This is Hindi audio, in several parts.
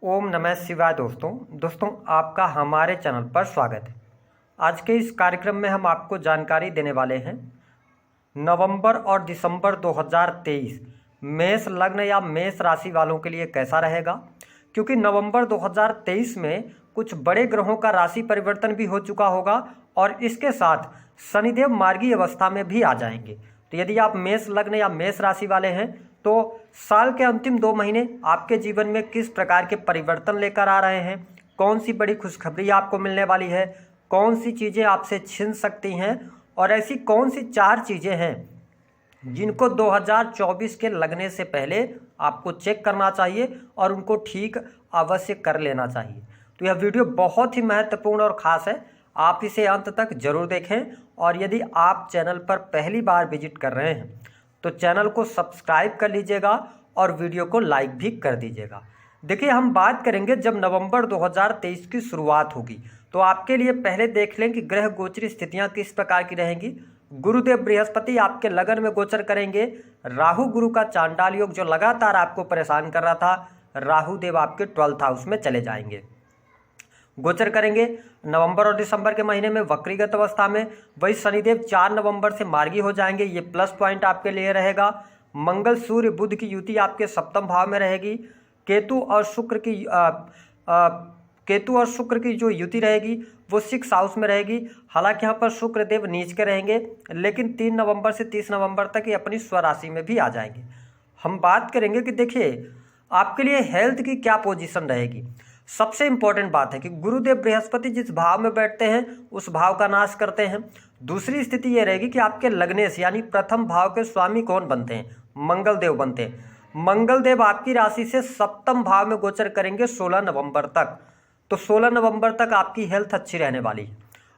ओम नमः शिवाय। दोस्तों आपका हमारे चैनल पर स्वागत है। आज के इस कार्यक्रम में हम आपको जानकारी देने वाले हैं नवंबर और दिसंबर 2023 मेष लग्न या मेष राशि वालों के लिए कैसा रहेगा, क्योंकि नवंबर 2023 में कुछ बड़े ग्रहों का राशि परिवर्तन भी हो चुका होगा और इसके साथ शनिदेव मार्गी अवस्था में भी आ जाएंगे। तो यदि आप मेष लग्न या मेष राशि वाले हैं तो साल के अंतिम 2 महीने आपके जीवन में किस प्रकार के परिवर्तन लेकर आ रहे हैं, कौन सी बड़ी खुशखबरी आपको मिलने वाली है, कौन सी चीज़ें आपसे छिन सकती हैं और ऐसी कौन सी 4 चीज़ें हैं जिनको 2024 के लगने से पहले आपको चेक करना चाहिए और उनको ठीक अवश्य कर लेना चाहिए। तो यह वीडियो बहुत ही महत्वपूर्ण और ख़ास है, आप इसे अंत तक जरूर देखें। और यदि आप चैनल पर पहली बार विजिट कर रहे हैं तो चैनल को सब्सक्राइब कर लीजिएगा और वीडियो को लाइक भी कर दीजिएगा। देखिए, हम बात करेंगे जब नवंबर 2023 की शुरुआत होगी तो आपके लिए पहले देख लें कि ग्रह गोचरी स्थितियां किस प्रकार की रहेंगी। गुरुदेव बृहस्पति आपके लगन में गोचर करेंगे। राहु गुरु का चांडाल योग जो लगातार आपको परेशान कर रहा था, राहु देव आपके 12th हाउस में चले जाएंगे, गोचर करेंगे। नवंबर और दिसंबर के महीने में वक्रीगत अवस्था में वही शनिदेव 4 नवंबर से मार्गी हो जाएंगे, ये प्लस पॉइंट आपके लिए रहेगा। मंगल सूर्य बुध की युति आपके 7वें भाव में रहेगी। केतु और शुक्र की जो युति रहेगी वो 6 हाउस में रहेगी। हालांकि यहाँ पर शुक्र देव नीच के रहेंगे, लेकिन 3 नवंबर से 30 नवंबर तक ये अपनी स्वराशि में भी आ जाएंगे। हम बात करेंगे कि देखिए आपके लिए हेल्थ की क्या पोजीशन रहेगी। सबसे इंपॉर्टेंट बात है कि गुरुदेव बृहस्पति जिस भाव में बैठते हैं उस भाव का नाश करते हैं। दूसरी स्थिति ये रहेगी कि आपके लगने से यानी प्रथम भाव के स्वामी कौन बनते हैं, मंगल देव बनते हैं। मंगल देव आपकी राशि से 7वें भाव में गोचर करेंगे 16 नवंबर तक। तो 16 नवंबर तक आपकी हेल्थ अच्छी रहने वाली है।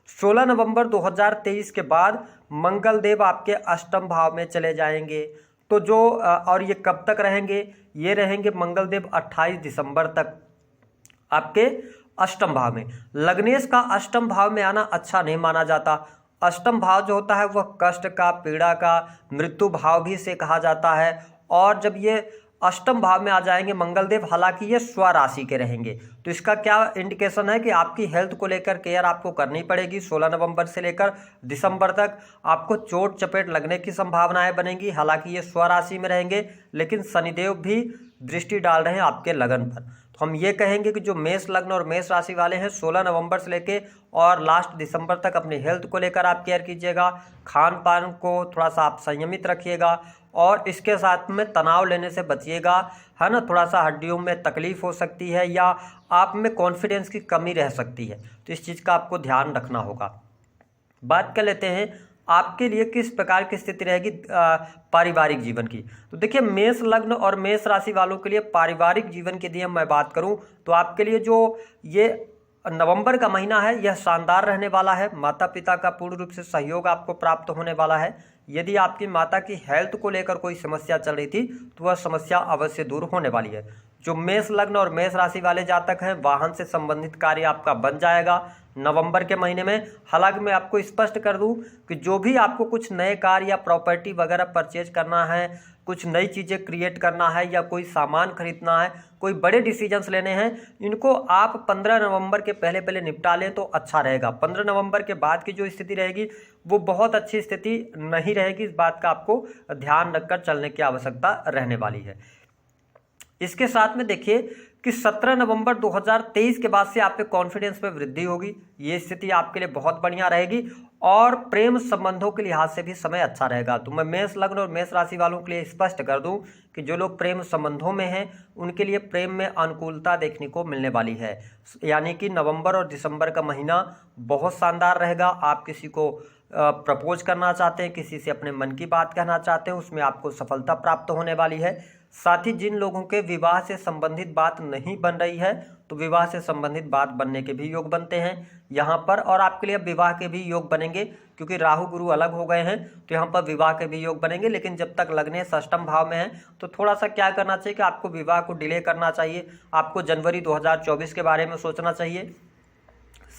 16 नवंबर 2023 के बाद मंगल देव आपके 8वें भाव में चले जाएंगे। तो जो और ये कब तक रहेंगे, ये रहेंगे मंगल देव 28 दिसंबर तक आपके 8वें भाव में। लग्नेश का 8वें भाव में आना अच्छा नहीं माना जाता। 8वें भाव जो होता है वह कष्ट का, पीड़ा का, मृत्यु भाव भी से कहा जाता है। और जब ये 8वें भाव में आ जाएंगे मंगल देव, हालांकि ये स्वराशि के रहेंगे, तो इसका क्या इंडिकेशन है कि आपकी हेल्थ को लेकर केयर आपको करनी पड़ेगी। 16 नवंबर से लेकर दिसंबर तक आपको चोट चपेट लगने की संभावनाएं बनेंगी। हालांकि ये स्वराशि में रहेंगे, लेकिन शनिदेव भी दृष्टि डाल रहे हैं आपके लगन पर। तो हम ये कहेंगे कि जो मेष लग्न और मेष राशि वाले हैं 16 नवंबर से लेके और लास्ट दिसंबर तक अपनी हेल्थ को लेकर आप केयर कीजिएगा। खान पान को थोड़ा सा आप संयमित रखिएगा और इसके साथ में तनाव लेने से बचिएगा, है ना। थोड़ा सा हड्डियों में तकलीफ हो सकती है या आप में कॉन्फिडेंस की कमी रह सकती है, तो इस चीज़ का आपको ध्यान रखना होगा। बात कर लेते हैं आपके लिए किस प्रकार की स्थिति रहेगी पारिवारिक जीवन की। तो देखिए, मेष लग्न और मेष राशि वालों के लिए पारिवारिक जीवन के लिए मैं बात करूं तो आपके लिए जो ये नवंबर का महीना है यह शानदार रहने वाला है। माता पिता का पूर्ण रूप से सहयोग आपको प्राप्त होने वाला है। यदि आपकी माता की हेल्थ को लेकर कोई समस्या चल रही थी तो वह समस्या अवश्य दूर होने वाली है। जो मेष लग्न और मेष राशि वाले जातक हैं, वाहन से संबंधित कार्य आपका बन जाएगा नवंबर के महीने में। हालांकि मैं आपको स्पष्ट कर दूं कि जो भी आपको कुछ नए कार या प्रॉपर्टी वगैरह परचेज करना है, कुछ नई चीज़ें क्रिएट करना है या कोई सामान खरीदना है, कोई बड़े डिसीजंस लेने हैं, इनको आप 15 नवंबर के पहले निपटा लें तो अच्छा रहेगा। 15 नवंबर के बाद की जो स्थिति रहेगी वो बहुत अच्छी स्थिति नहीं रहेगी। इस बात का आपको ध्यान रखकर चलने की आवश्यकता रहने वाली है। इसके साथ में देखिए कि 17 नवंबर 2023 के बाद से आप पे कॉन्फिडेंस में वृद्धि होगी। ये स्थिति आपके लिए बहुत बढ़िया रहेगी और प्रेम संबंधों के लिहाज से भी समय अच्छा रहेगा। तो मैं मेष लग्न और मेष राशि वालों के लिए स्पष्ट कर दूं कि जो लोग प्रेम संबंधों में हैं उनके लिए प्रेम में अनुकूलता देखने को मिलने वाली है। यानी कि नवंबर और दिसंबर का महीना बहुत शानदार रहेगा। आप किसी को प्रपोज करना चाहते हैं, किसी से अपने मन की बात कहना चाहते हैं, उसमें आपको सफलता प्राप्त होने वाली है। साथ ही जिन लोगों के विवाह से संबंधित बात नहीं बन रही है तो विवाह से संबंधित बात बनने के भी योग बनते हैं यहाँ पर। और आपके लिए विवाह के भी योग बनेंगे क्योंकि राहु गुरु अलग हो गए हैं, तो यहाँ पर विवाह के भी योग बनेंगे। लेकिन जब तक लगने 8वें भाव में है तो थोड़ा सा क्या करना चाहिए कि आपको विवाह को डिले करना चाहिए। आपको जनवरी 2024 के बारे में सोचना चाहिए।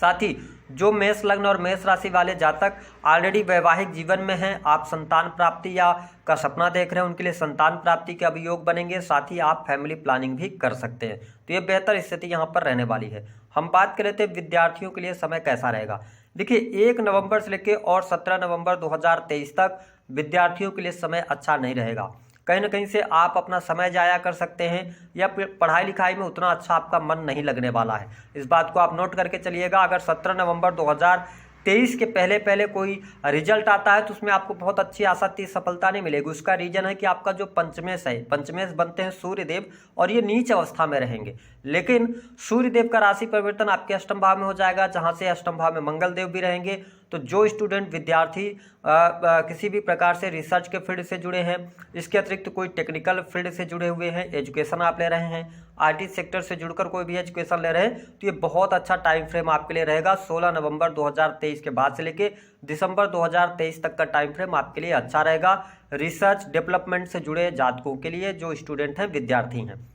साथ ही जो मेष लग्न और मेष राशि वाले जातक ऑलरेडी वैवाहिक जीवन में हैं, आप संतान प्राप्ति या का सपना देख रहे हैं, उनके लिए संतान प्राप्ति के अभियोग बनेंगे। साथ ही आप फैमिली प्लानिंग भी कर सकते हैं, तो ये बेहतर स्थिति यहाँ पर रहने वाली है। हम बात कर लेते हैं विद्यार्थियों के लिए समय कैसा रहेगा। देखिए 1 नवंबर से लेकर और 17 नवंबर 2023 तक विद्यार्थियों के लिए समय अच्छा नहीं रहेगा। कहीं ना कहीं से आप अपना समय जाया कर सकते हैं या पढ़ाई लिखाई में उतना अच्छा आपका मन नहीं लगने वाला है। इस बात को आप नोट करके चलिएगा। अगर 17 नवंबर 2023 के पहले कोई रिजल्ट आता है तो उसमें आपको बहुत अच्छी आशातीत सफलता नहीं मिलेगी। उसका रीजन है कि आपका जो पंचमेश है, पंचमेश बनते हैं सूर्यदेव और ये नीच अवस्था में रहेंगे। लेकिन सूर्यदेव का राशि परिवर्तन आपके अष्टम भाव में हो जाएगा, जहां से अष्टम भाव में मंगल देव भी रहेंगे। तो जो स्टूडेंट विद्यार्थी किसी भी प्रकार से रिसर्च के फील्ड से जुड़े हैं, इसके अतिरिक्त कोई टेक्निकल फील्ड से जुड़े हुए हैं, एजुकेशन आप ले रहे हैं, आईटी सेक्टर से जुड़कर कोई भी एजुकेशन ले रहे हैं, तो ये बहुत अच्छा टाइम फ्रेम आपके लिए रहेगा। 16 नवंबर 2023 के बाद से लेके दिसंबर 2023 तक का टाइम फ्रेम आपके लिए अच्छा रहेगा। रिसर्च डेवलपमेंट से जुड़े जातकों के लिए, जो स्टूडेंट हैं, विद्यार्थी हैं।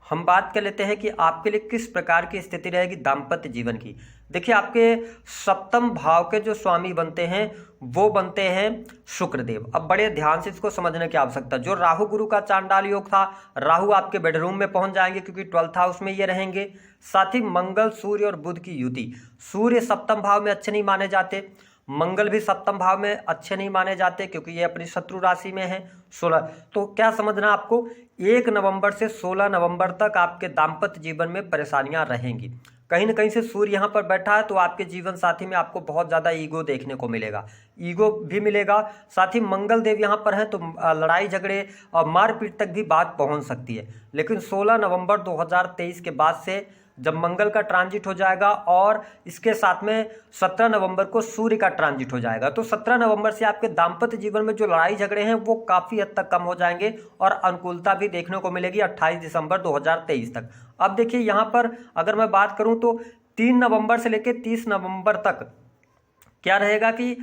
हम बात कर लेते हैं कि आपके लिए किस प्रकार की स्थिति रहेगी दाम्पत्य जीवन की। देखिए आपके सप्तम भाव के जो स्वामी बनते हैं वो बनते हैं शुक्रदेव। अब बड़े ध्यान से इसको समझने की आवश्यकता। जो राहु गुरु का चांडाल योग था, राहु आपके बेडरूम में पहुंच जाएंगे क्योंकि 12th हाउस में ये रहेंगे। साथ ही मंगल, सूर्य और बुध की युति। सूर्य सप्तम भाव में अच्छे नहीं माने जाते, मंगल भी सप्तम भाव में अच्छे नहीं माने जाते क्योंकि ये अपनी शत्रु राशि में है 16। तो क्या समझना आपको, 1 नवंबर से 16 नवंबर तक आपके दाम्पत्य जीवन में परेशानियां रहेंगी। कहीं ना कहीं से सूर्य यहाँ पर बैठा है तो आपके जीवन साथी में आपको बहुत ज़्यादा ईगो देखने को मिलेगा, ईगो भी मिलेगा। साथ ही मंगल देव यहाँ पर हैं तो लड़ाई झगड़े और मारपीट तक भी बात पहुँच सकती है। लेकिन 16 नवंबर 2023 के बाद से जब मंगल का ट्रांजिट हो जाएगा और इसके साथ में 17 नवंबर को सूर्य का ट्रांजिट हो जाएगा, तो 17 नवंबर से आपके दाम्पत्य जीवन में जो लड़ाई झगड़े हैं वो काफ़ी हद तक कम हो जाएंगे और अनुकूलता भी देखने को मिलेगी 28 दिसंबर 2023 तक। अब देखिए यहाँ पर अगर मैं बात करूँ तो 3 नवंबर से लेकर 30 नवंबर तक क्या रहेगा कि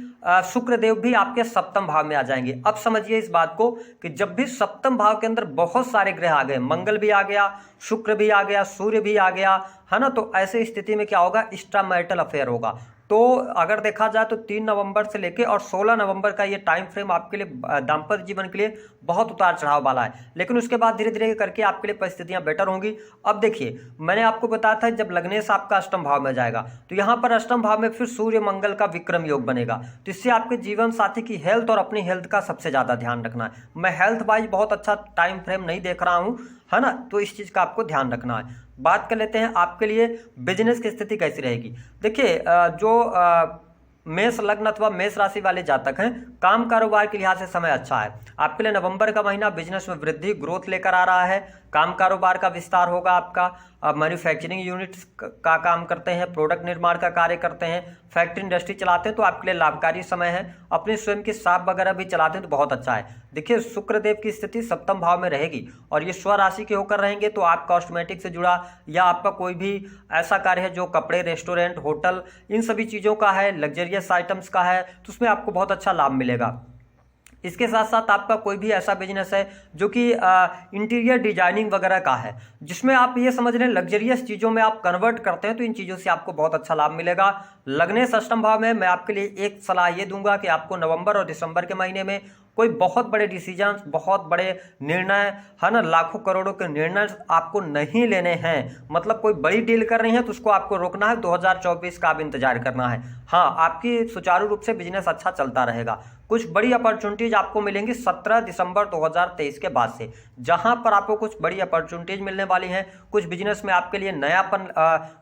शुक्रदेव भी आपके सप्तम भाव में आ जाएंगे। अब समझिए इस बात को कि जब भी सप्तम भाव के अंदर बहुत सारे ग्रह आ गए, मंगल भी आ गया, शुक्र भी आ गया, सूर्य भी आ गया, है ना, तो ऐसे स्थिति में क्या होगा, एक्स्ट्रा मैरिटल अफेयर होगा। तो अगर देखा जाए तो 3 नवंबर से लेके और 16 नवंबर का ये टाइम फ्रेम आपके लिए दाम्पत्य जीवन के लिए बहुत उतार चढ़ाव वाला है। लेकिन उसके बाद धीरे धीरे करके आपके लिए परिस्थितियां बेटर होंगी। अब देखिए मैंने आपको बताया था जब लग्नेश आपका अष्टम भाव में जाएगा तो यहाँ पर अष्टम भाव में फिर सूर्य मंगल का विक्रम योग बनेगा, तो इससे आपके जीवन साथी की हेल्थ और अपनी हेल्थ का सबसे ज़्यादा ध्यान रखना है। मैं हेल्थ वाइज बहुत अच्छा टाइम फ्रेम नहीं देख रहा हूँ, है ना, तो इस चीज़ का आपको ध्यान रखना है। बात कर लेते हैं आपके लिए बिजनेस की स्थिति कैसी रहेगी। देखिए जो मेष लग्न अथवा मेष राशि वाले जातक हैं, काम कारोबार के लिहाज से समय अच्छा है। आपके लिए नवंबर का महीना बिजनेस में वृद्धि, ग्रोथ लेकर आ रहा है। काम कारोबार का विस्तार होगा आपका। मैन्युफैक्चरिंग यूनिट्स का काम करते हैं, प्रोडक्ट निर्माण का कार्य करते हैं, फैक्ट्री इंडस्ट्री चलाते हैं तो आपके लिए लाभकारी समय है। अपने स्वयं की शॉप वगैरह भी चलाते हैं तो बहुत अच्छा है। देखिए शुक्रदेव की स्थिति सप्तम भाव में रहेगी और ये स्वराशि के होकर रहेंगे, तो आप कॉस्मेटिक से जुड़ा या आपका कोई भी ऐसा कार्य है जो कपड़े, रेस्टोरेंट, होटल, इन सभी चीज़ों का है, लग्जरियस आइटम्स का है, तो उसमें आपको बहुत अच्छा लाभ मिलेगा। इसके साथ साथ आपका कोई भी ऐसा बिजनेस है जो कि इंटीरियर डिजाइनिंग वगैरह का है, जिसमें आप ये समझ लें लग्जरियस चीज़ों में आप कन्वर्ट करते हैं, तो इन चीज़ों से आपको बहुत अच्छा लाभ मिलेगा। लग्नेश अष्टम भाव में मैं आपके लिए एक सलाह ये दूंगा कि आपको नवंबर और दिसंबर के महीने में कोई बहुत बड़े डिसीजन, बहुत बड़े निर्णय, है ना, लाखों करोड़ों के निर्णय आपको नहीं लेने हैं। मतलब कोई बड़ी डील कर रही है तो उसको आपको रोकना है, 2024 का आप इंतजार करना है। हाँ, आपकी सुचारू रूप से बिजनेस अच्छा चलता रहेगा। कुछ बड़ी अपॉर्चुनिटीज आपको मिलेंगी 17 दिसंबर 2023 के बाद से, जहां पर आपको कुछ बड़ी अपॉर्चुनिटीज मिलने वाली हैं। कुछ बिजनेस में आपके लिए नयापन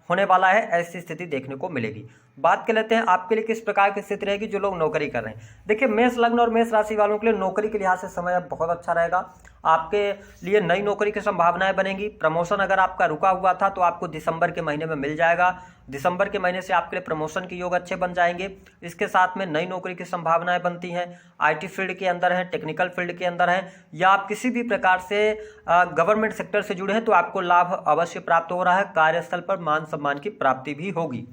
होने वाला है, ऐसी स्थिति देखने को मिलेगी। बात कर लेते हैं आपके लिए किस प्रकार की स्थिति रहेगी जो लोग नौकरी कर रहे हैं। देखिए मेष लग्न और मेष राशि वालों के लिए नौकरी के लिहाज से समय अब बहुत अच्छा रहेगा। आपके लिए नई नौकरी की संभावनाएं बनेंगी। प्रमोशन अगर आपका रुका हुआ था तो आपको दिसंबर के महीने में मिल जाएगा। दिसंबर के महीने से आपके लिए प्रमोशन के योग अच्छे बन जाएंगे। इसके साथ में नई नौकरी की संभावनाएं बनती हैं। आईटी फील्ड के अंदर हैं, टेक्निकल फील्ड के अंदर हैं, या आप किसी भी प्रकार से गवर्नमेंट सेक्टर से जुड़े हैं तो आपको लाभ अवश्य प्राप्त हो रहा है। कार्यस्थल पर मान सम्मान की प्राप्ति भी होगी।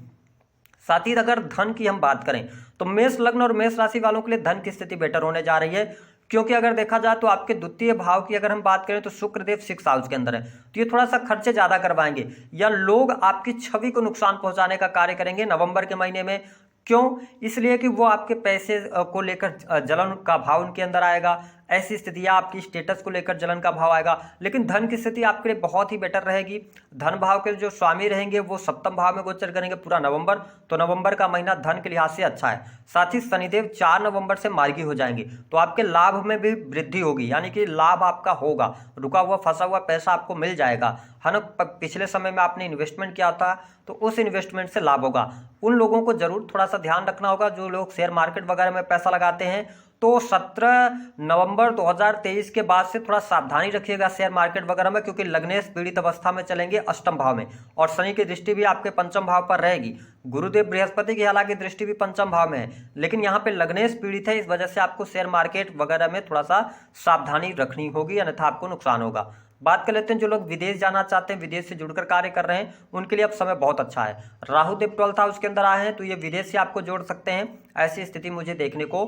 साथ ही अगर धन की हम बात करें तो मेष लग्न और मेष राशि वालों के लिए धन की स्थिति बेटर होने जा रही है, क्योंकि अगर देखा जाए तो आपके द्वितीय भाव की अगर हम बात करें तो शुक्रदेव 6 हाउस के अंदर है, तो ये थोड़ा सा खर्चे ज़्यादा करवाएंगे या लोग आपकी छवि को नुकसान पहुंचाने का कार्य करेंगे नवंबर के महीने में। क्यों? इसलिए कि वो आपके पैसे को लेकर जलन का भाव उनके अंदर आएगा, ऐसी स्थिति, या आपकी स्टेटस को लेकर जलन का भाव आएगा। लेकिन धन की स्थिति आपके लिए बहुत ही बेटर रहेगी। धन भाव के जो स्वामी रहेंगे वो सप्तम भाव में गोचर करेंगे पूरा नवंबर, तो नवंबर का महीना धन के लिहाज से अच्छा है। साथ ही शनिदेव 4 नवंबर से मार्गी हो जाएंगे, तो आपके लाभ में भी वृद्धि होगी, यानी कि लाभ आपका होगा, रुका हुआ फंसा हुआ पैसा आपको मिल जाएगा, है ना। पिछले समय में आपने इन्वेस्टमेंट किया था तो उस इन्वेस्टमेंट से लाभ होगा। उन लोगों को जरूर थोड़ा सा ध्यान रखना होगा जो लोग शेयर मार्केट वगैरह में पैसा लगाते हैं, तो 17 नवंबर 2023 के बाद से थोड़ा सावधानी रखिएगा शेयर मार्केट वगैरह में, क्योंकि लग्नेश पीड़ित अवस्था में चलेंगे अष्टम भाव में, और शनि की दृष्टि भी आपके पंचम भाव पर रहेगी। गुरुदेव बृहस्पति की हालांकि दृष्टि भी पंचम भाव में है, लेकिन यहाँ पे लग्नेश पीड़ित है, इस वजह से आपको शेयर मार्केट वगैरह में थोड़ा सा सावधानी रखनी होगी, अन्यथा आपको नुकसान होगा। बात कर लेते हैं जो लोग विदेश जाना चाहते हैं, विदेश से जुड़कर कार्य कर रहे हैं, उनके लिए अब समय बहुत अच्छा है। राहु देव 12th हाउस के अंदर आए हैं, तो ये विदेश से आपको जोड़ सकते हैं, ऐसी स्थिति मुझे देखने को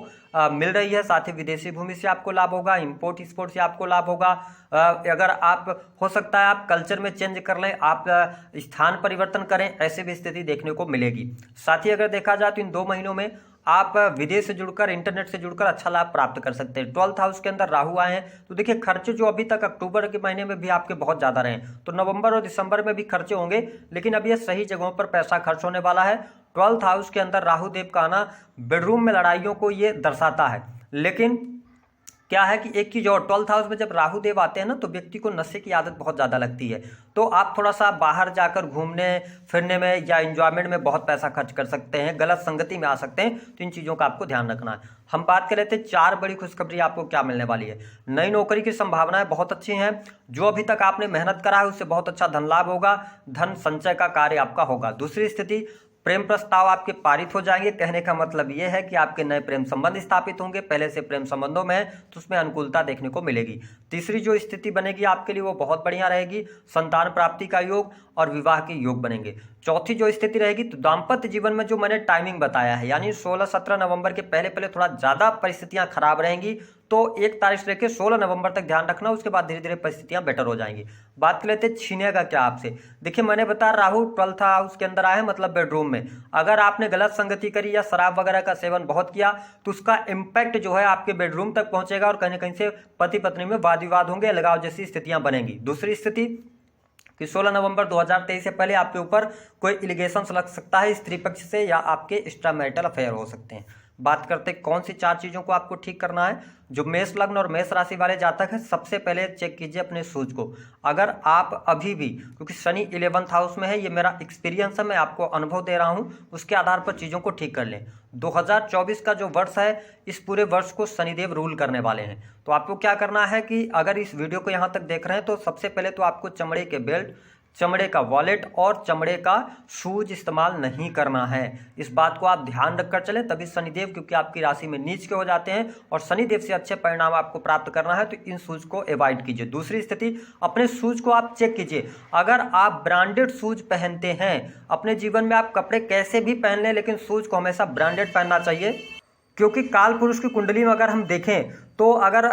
मिल रही है। साथ ही विदेशी भूमि से आपको लाभ होगा, इंपोर्ट एक्सपोर्ट से आपको लाभ होगा। अगर आप, हो सकता है आप कल्चर में चेंज कर लें, आप स्थान परिवर्तन करें, ऐसे भी स्थिति देखने को मिलेगी। साथ ही अगर देखा जाए तो इन 2 महीनों में आप विदेश से जुड़कर, इंटरनेट से जुड़कर अच्छा लाभ प्राप्त कर सकते हैं। 12th हाउस के अंदर राहु आए हैं, तो देखिए खर्चे जो अभी तक अक्टूबर के महीने में भी आपके बहुत ज़्यादा रहे, तो नवंबर और दिसंबर में भी खर्चे होंगे, लेकिन अब ये सही जगहों पर पैसा खर्च होने वाला है। 12th हाउस के अंदर राहु देव का आना बेडरूम में लड़ाइयों को ये दर्शाता है, लेकिन क्या है कि एक चीज़ और, 12th हाउस में जब राहु देव आते हैं ना, तो व्यक्ति को नशे की आदत बहुत ज़्यादा लगती है, तो आप थोड़ा सा बाहर जाकर घूमने फिरने में या एंजॉयमेंट में बहुत पैसा खर्च कर सकते हैं, गलत संगति में आ सकते हैं, तो इन चीज़ों का आपको ध्यान रखना है। हम बात कर लेते हैं 4 बड़ी खुशखबरी आपको क्या मिलने वाली है। नई नौकरी की संभावनाएं बहुत अच्छी हैं, जो अभी तक आपने मेहनत करा है उससे बहुत अच्छा धन लाभ होगा, धन संचय का कार्य आपका होगा। दूसरी स्थिति, प्रेम प्रस्ताव आपके पारित हो जाएंगे, कहने का मतलब यह है कि आपके नए प्रेम संबंध स्थापित होंगे, पहले से प्रेम संबंधों में है तो उसमें अनुकूलता देखने को मिलेगी। तीसरी जो स्थिति बनेगी आपके लिए वो बहुत बढ़िया रहेगी, संतान प्राप्ति का योग और विवाह के योग बनेंगे। चौथी जो स्थिति रहेगी, तो दाम्पत्य जीवन में जो मैंने टाइमिंग बताया है, यानी 16-17 नवंबर के पहले पहले थोड़ा ज़्यादा परिस्थितियां खराब रहेंगी, तो 1 तारीख से लेकर 16 नवंबर तक ध्यान रखना, उसके बाद धीरे धीरे परिस्थितियां बेटर हो जाएंगी। बात कर लेते हैं छीनेगा क्या आपसे। देखिए मैंने बताया राहु 12th हाउस के अंदर आया है, मतलब बेडरूम में। अगर आपने गलत संगति करी या शराब वगैरह का सेवन बहुत किया, तो उसका इम्पैक्ट जो है आपके बेडरूम तक पहुंचेगा और कहीं ना कहीं से पति पत्नी में वाद विवाद होंगे, अलगाव जैसी स्थितियां बनेंगी। दूसरी स्थिति कि 16 नवंबर 2023 से पहले आपके ऊपर कोई एलिगेशंस लग सकता है स्त्री पक्ष से, या आपके एक्स्ट्रा मैरिटल अफेयर हो सकते हैं। बात करते हैं कौन सी 4 चीज़ों को आपको ठीक करना है। जो मेष लग्न और मेष राशि वाले जातक हैं, सबसे पहले चेक कीजिए अपने सूझ को। अगर आप अभी भी, क्योंकि शनि 11th हाउस में है, ये मेरा एक्सपीरियंस है, मैं आपको अनुभव दे रहा हूँ, उसके आधार पर चीज़ों को ठीक कर लें। 2024 का जो वर्ष है, इस पूरे वर्ष को शनिदेव रूल करने वाले हैं, तो आपको क्या करना है कि अगर इस वीडियो को यहाँ तक देख रहे हैं, तो सबसे पहले तो आपको चमड़े के बेल्ट, चमड़े का वॉलेट और चमड़े का शूज इस्तेमाल नहीं करना है। इस बात को आप ध्यान रखकर चलें, तभी शनिदेव, क्योंकि आपकी राशि में नीच के हो जाते हैं और शनिदेव से अच्छे परिणाम आपको प्राप्त करना है, तो इन शूज को अवॉइड कीजिए। दूसरी स्थिति, अपने शूज को आप चेक कीजिए। अगर आप ब्रांडेड शूज पहनते हैं, अपने जीवन में आप कपड़े कैसे भी पहन लें, लेकिन शूज को हमेशा ब्रांडेड पहनना चाहिए, क्योंकि काल पुरुष की कुंडली में अगर हम देखें तो अगर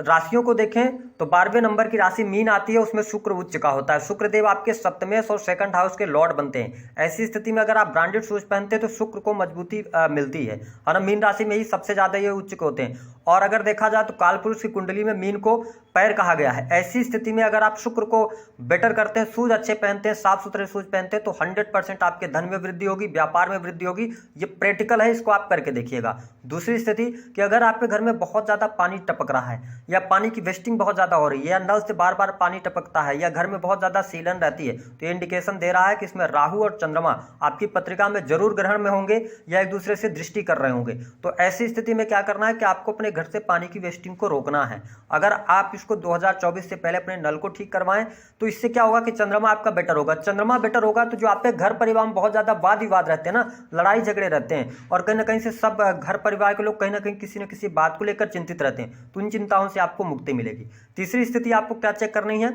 राशियों को देखें तो 12वें नंबर की राशि मीन आती है, उसमें शुक्र उच्च का होता है। शुक्रदेव आपके सप्तमेश और 2nd हाउस के लॉर्ड बनते हैं। ऐसी स्थिति में अगर आप ब्रांडेड शूज पहनते हैं तो शुक्र को मजबूती मिलती है ना। मीन राशि में ही सबसे ज्यादा ये उच्च के होते हैं। और अगर देखा जाए तो कालपुरुष की कुंडली में मीन को पैर कहा गया है। ऐसी स्थिति में अगर आप शुक्र को बेटर करते हैं, शूज अच्छे पहनते हैं, साफ सुथरे शूज पहनते हैं, तो 100% आपके धन में वृद्धि होगी, व्यापार में वृद्धि होगी। ये प्रैक्टिकल है, इसको आप करके देखिएगा। दूसरी स्थिति कि अगर आपके घर में बहुत ज्यादा पानी टपक रहा है, या पानी की वेस्टिंग बहुत ज्यादा हो रही है, या नल से बार बार पानी टपकता है, या घर में बहुत ज्यादा सीलन रहती है, तो ये इंडिकेशन दे रहा है कि इसमें राहु और चंद्रमा आपकी पत्रिका में जरूर ग्रहण में होंगे या एक दूसरे से दृष्टि कर रहे होंगे। तो ऐसी स्थिति में क्या करना है कि आपको अपने घर से पानी की वेस्टिंग को रोकना है। अगर आप इसको 2024 से पहले अपने नल को ठीक करवाएं, तो इससे क्या होगा कि चंद्रमा आपका बेटर होगा। चंद्रमा बेटर होगा तो जो आपके घर परिवार में बहुत ज्यादा वाद विवाद रहते हैं ना, लड़ाई झगड़े रहते हैं, और कहीं ना कहीं से सब घर परिवार के लोग कहीं ना कहीं किसी न किसी बात को लेकर चिंतित रहते हैं, तो इन चिंताओं से आपको मुक्ति मिलेगी। तीसरी स्थिति आपको क्या चेक करनी है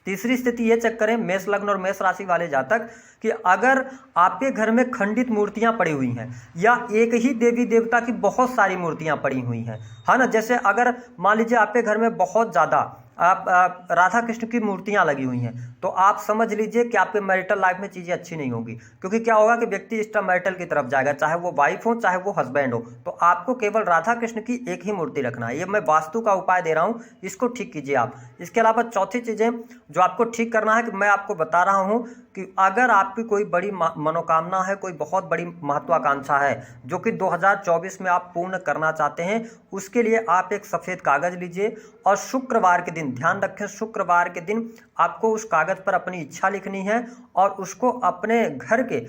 तीसरी स्थिति ये चेक करें मेष लग्न और मेष राशि वाले जातक कि अगर आपके घर में खंडित मूर्तियां पड़ी हुई हैं या एक ही देवी देवता की बहुत सारी मूर्तियां पड़ी हुई हैं, है ना, जैसे अगर मान लीजिए आपके घर में बहुत ज़्यादा आप राधा कृष्ण की मूर्तियां लगी हुई हैं, तो आप समझ लीजिए कि आपके मैरिटल लाइफ में चीज़ें अच्छी नहीं होंगी। क्योंकि क्या होगा कि व्यक्ति एक्स्ट्रा मैरिटल की तरफ जाएगा, चाहे वो वाइफ हो चाहे वो हस्बैंड हो। तो आपको केवल राधा कृष्ण की एक ही मूर्ति रखना है। ये मैं वास्तु का उपाय दे रहा हूँ, इसको ठीक कीजिए आप। इसके अलावा चौथी चीज़ें जो आपको ठीक करना है कि मैं आपको बता रहा हूँ कि अगर आपकी कोई बड़ी मनोकामना है, कोई बहुत बड़ी महत्वाकांक्षा है जो कि 2024 में आप पूर्ण करना चाहते हैं, उसके लिए आप एक सफ़ेद कागज़ लीजिए और शुक्रवार के दिन, ध्यान रखें, शुक्रवार के दिन आपको उस कागज़ पर अपनी इच्छा लिखनी है और उसको अपने घर के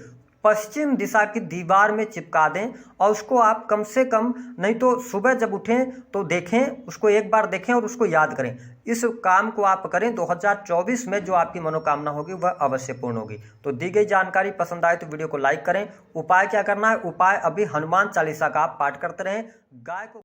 पश्चिम दिशा की दीवार में चिपका दें। और उसको आप कम से कम नहीं तो सुबह जब उठें तो देखें, उसको एक बार देखें और उसको याद करें। इस काम को आप करें, 2024 में जो आपकी मनोकामना होगी वह अवश्य पूर्ण होगी। तो दी गई जानकारी पसंद आए तो वीडियो को लाइक करें। उपाय क्या करना है? उपाय अभी हनुमान चालीसा का आप पाठ करते रहें। गाय को